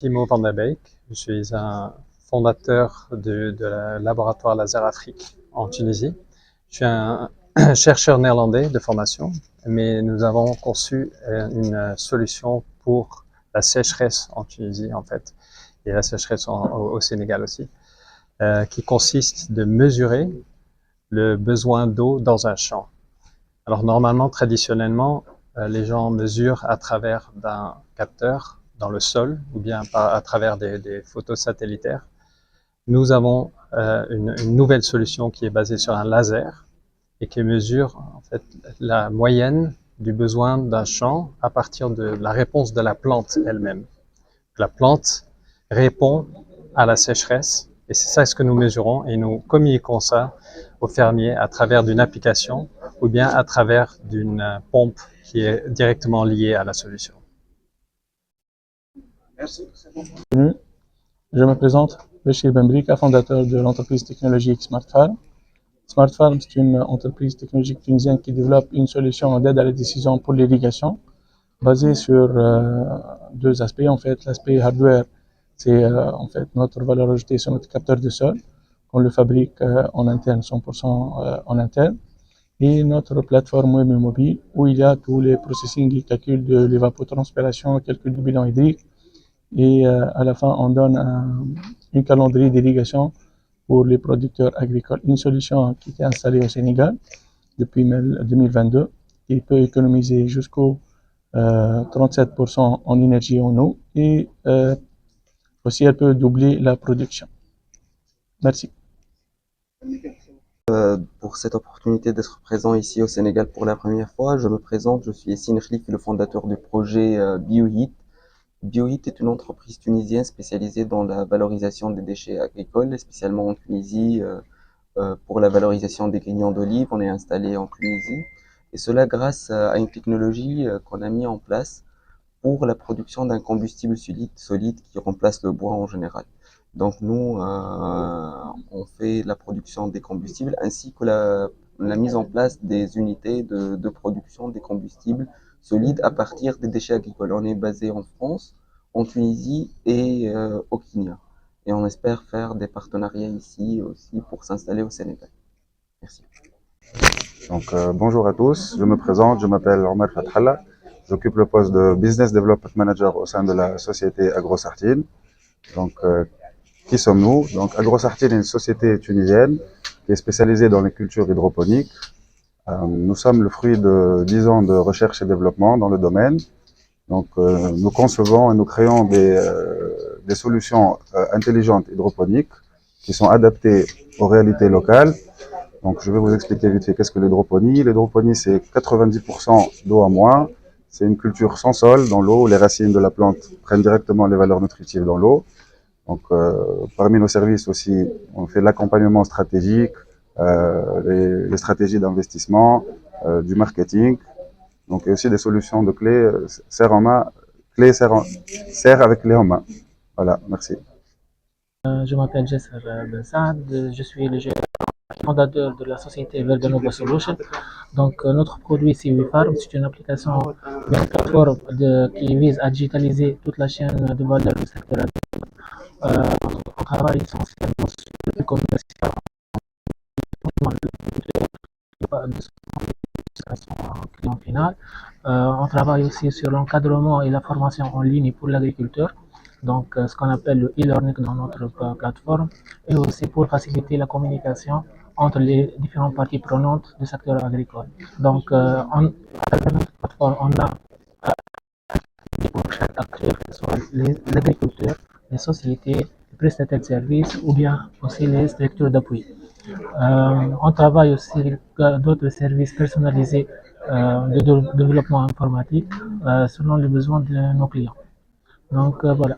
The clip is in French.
Timo van der Beek, je suis un fondateur de la laboratoire Laser Afrique en Tunisie. Je suis un chercheur néerlandais de formation, mais nous avons conçu une solution pour la sécheresse en Tunisie en fait, et la sécheresse au Sénégal aussi, qui consiste de mesurer le besoin d'eau dans un champ. Alors normalement, traditionnellement, les gens mesurent à travers d'un capteur dans le sol ou bien à travers des photos satellitaires. Nous avons une nouvelle solution qui est basée sur un laser et qui mesure en fait la moyenne du besoin d'un champ à partir de la réponse de la plante elle-même. La plante répond à la sécheresse et c'est ça ce que nous mesurons et nous communiquons ça aux fermiers à travers d'une application ou bien à travers d'une pompe qui est directement liée à la solution. Merci. Je me présente, Béchir Bembrika, fondateur de l'entreprise technologique Smart Farm. Smart Farm, c'est une entreprise technologique tunisienne qui développe une solution d'aide à la décision pour l'irrigation, basée sur deux aspects. En fait, l'aspect hardware, c'est en fait notre valeur ajoutée sur notre capteur de sol, qu'on le fabrique en interne, 100% en interne, et notre plateforme web et mobile, où il y a tous les processing et calculs de l'évapotranspiration, calcul du bilan hydrique, et à la fin, on donne un calendrier d'irrigation pour les producteurs agricoles. Une solution qui est installée au Sénégal depuis 2022 qui peut économiser jusqu'au 37% en énergie et en eau et aussi elle peut doubler la production. Merci. Pour cette opportunité d'être présent ici au Sénégal pour la première fois, je me présente, je suis Essine Khlif, le fondateur du projet BioHeat. BioHeat est une entreprise tunisienne spécialisée dans la valorisation des déchets agricoles, spécialement en Tunisie. Pour la valorisation des grillons d'olive, on est installé en Tunisie. Et cela grâce à une technologie qu'on a mis en place pour la production d'un combustible solide qui remplace le bois en général. Donc nous, on fait la production des combustibles ainsi que la mise en place des unités de production des combustibles solides à partir des déchets agricoles. On est basé en France, en Tunisie et au Kenya. Et on espère faire des partenariats ici aussi pour s'installer au Sénégal. Merci. Donc bonjour à tous, je me présente, je m'appelle Omar Fathallah. J'occupe le poste de Business Development Manager au sein de la société AgroSartine. Donc, qui sommes-nous? Donc, AgroSartine est une société tunisienne qui est spécialisée dans les cultures hydroponiques. Nous sommes le fruit de 10 ans de recherche et développement dans le domaine. Donc, nous concevons et nous créons des solutions intelligentes hydroponiques qui sont adaptées aux réalités locales. Donc, je vais vous expliquer vite fait qu'est-ce que l'hydroponie. L'hydroponie, c'est 90% d'eau en moins. C'est une culture sans sol dans l'eau. Les racines de la plante prennent directement les valeurs nutritives dans l'eau. Donc, parmi nos services aussi, on fait l'accompagnement stratégique, les stratégies d'investissement, du marketing. Donc, il y a aussi des solutions de clés, serre en main, serre avec clé en main. Voilà, merci. Je m'appelle Jesser Ben Saad, je suis le fondateur de la société Verdanova Solutions. Donc, notre produit c'est WeFarm, c'est une application, une plateforme qui vise à digitaliser toute la chaîne de valeur du secteur agricole. On travaille essentiellement sur le commercial, son client final. On travaille aussi sur l'encadrement et la formation en ligne pour l'agriculteur. Donc, ce qu'on appelle le e-learning dans notre plateforme, et aussi pour faciliter la communication entre les différentes parties prenantes du secteur agricole. Donc, à travers notre plateforme, on a pour chaque acteur, que ce soit les agriculteurs, les sociétés, les prestataires de services ou bien aussi les structures d'appui. On travaille aussi d'autres services personnalisés de développement informatique selon les besoins de nos clients. Donc, voilà.